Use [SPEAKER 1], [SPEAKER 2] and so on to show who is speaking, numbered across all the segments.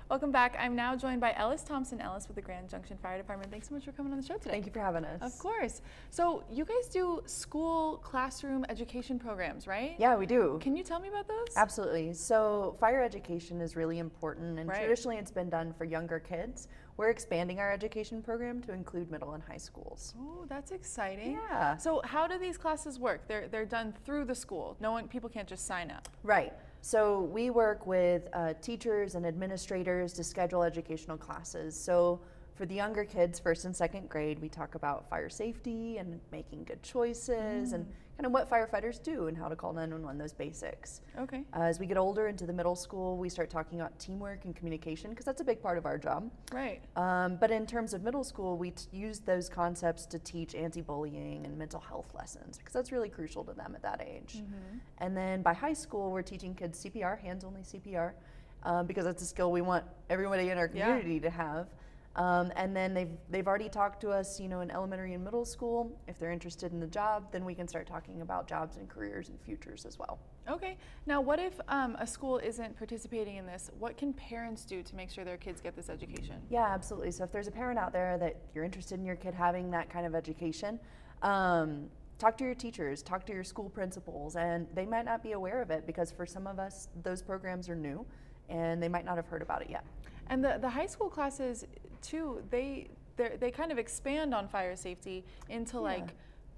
[SPEAKER 1] Welcome back. I'm now joined by Ellis Thompson-Ellis with the Grand Junction Fire Department. Thanks so much for coming on the show today.
[SPEAKER 2] Thank you for having us.
[SPEAKER 1] Of course. So you guys do school classroom education programs, right?
[SPEAKER 2] Yeah, we do.
[SPEAKER 1] Can you tell me about those?
[SPEAKER 2] Absolutely. So fire education is really important, and
[SPEAKER 1] Right.
[SPEAKER 2] traditionally it's been done for younger kids. We're expanding our education program to include middle and high schools.
[SPEAKER 1] Oh, that's exciting.
[SPEAKER 2] Yeah.
[SPEAKER 1] So how do these classes work? They're done through the school. People can't just sign up.
[SPEAKER 2] Right. So we work with teachers and administrators to schedule educational classes. So for the younger kids, first and second grade, we talk about fire safety and making good choices and kind of what firefighters do and how to call 911, those basics.
[SPEAKER 1] Okay.
[SPEAKER 2] As we get older into the middle school, we start talking about teamwork and communication because that's a big part of our job.
[SPEAKER 1] Right.
[SPEAKER 2] But in terms of middle school, we use those concepts to teach anti-bullying and mental health lessons because that's really crucial to them at that age. And then by high school, we're teaching kids CPR, hands-only CPR, because that's a skill we want everybody in our community to have. And then they've already talked to us, in elementary and middle school. If they're interested in the job, then we can start talking about jobs and careers and futures as well.
[SPEAKER 1] Okay. Now, what if a school isn't participating in this? What can parents do to make sure their kids get this education?
[SPEAKER 2] Yeah, absolutely. So if there's a parent out there that you're interested in your kid having that kind of education, talk to your teachers, talk to your school principals, and they might not be aware of it because for some of us, those programs are new and they might not have heard about it yet.
[SPEAKER 1] And the high school classes too, they kind of expand on fire safety into like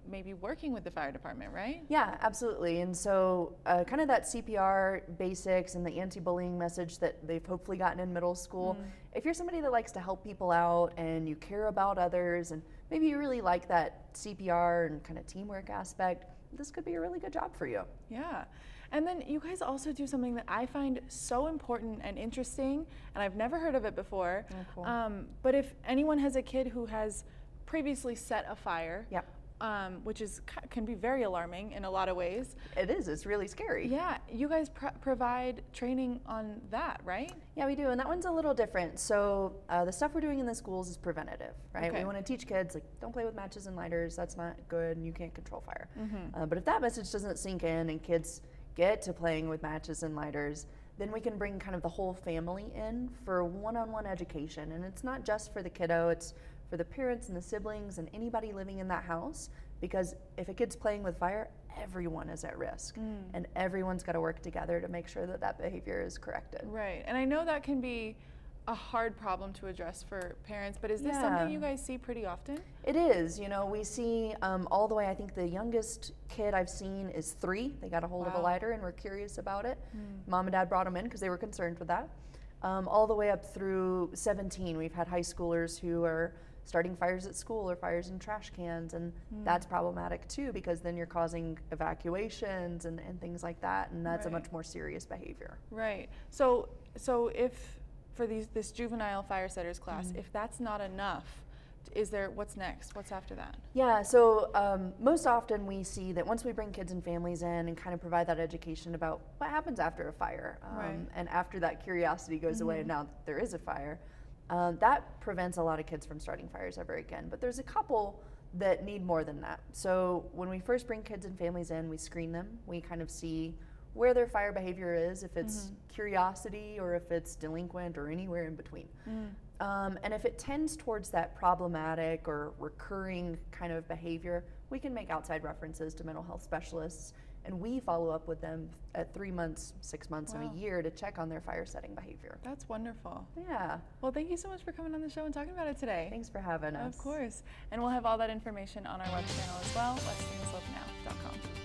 [SPEAKER 1] maybe working with the fire department, right?
[SPEAKER 2] Yeah, absolutely. And so kind of that CPR basics and the anti-bullying message that they've hopefully gotten in middle school. If you're somebody that likes to help people out and you care about others and maybe you really like that CPR and kind of teamwork aspect, this could be a really good job for you.
[SPEAKER 1] Yeah. And then you guys also do something that I find so important and interesting, and I've never heard of it before.
[SPEAKER 2] Oh, cool.
[SPEAKER 1] But if anyone has a kid who has previously set a fire, which can be very alarming in a lot of ways.
[SPEAKER 2] It is. It's really scary.
[SPEAKER 1] Yeah. You guys provide training on that, right?
[SPEAKER 2] Yeah, we do, and that one's a little different. So the stuff we're doing in the schools is preventative, right?
[SPEAKER 1] Okay.
[SPEAKER 2] We want to teach kids, like, don't play with matches and lighters. That's not good, and you can't control fire. But if that message doesn't sink in and kids get to playing with matches and lighters, then we can bring kind of the whole family in for one-on-one education. And it's not just for the kiddo, it's for the parents and the siblings and anybody living in that house, because if a kid's playing with fire, everyone is at risk and everyone's got to work together to make sure that that behavior is corrected.
[SPEAKER 1] Right. And I know that can be a hard problem to address for parents, but is this something you guys see pretty often?
[SPEAKER 2] It is. We see all the way, I think the youngest kid I've seen is 3. They got a hold of a lighter and were curious about it. Mom and dad brought them in because they were concerned with that. All the way up through 17, we've had high schoolers who are starting fires at school or fires in trash cans, and that's problematic too because then you're causing evacuations and things like that, and that's a much more serious behavior.
[SPEAKER 1] Right. So if for this juvenile fire setters class, if that's not enough, what's next? What's after that?
[SPEAKER 2] Yeah, so most often we see that once we bring kids and families in and kind of provide that education about what happens after a fire, and after that curiosity goes away and now there is a fire, that prevents a lot of kids from starting fires ever again. But there's a couple that need more than that. So when we first bring kids and families in, we screen them. We kind of see where their fire behavior is, if it's curiosity or if it's delinquent or anywhere in between. And if it tends towards that problematic or recurring kind of behavior, we can make outside references to mental health specialists, and we follow up with them at 3 months, 6 months, and a year to check on their fire setting behavior.
[SPEAKER 1] That's wonderful.
[SPEAKER 2] Yeah.
[SPEAKER 1] Well, thank you so much for coming on the show and talking about it today.
[SPEAKER 2] Thanks for having us.
[SPEAKER 1] Of course. And we'll have all that information on our web channel as well, westernslopenow.com.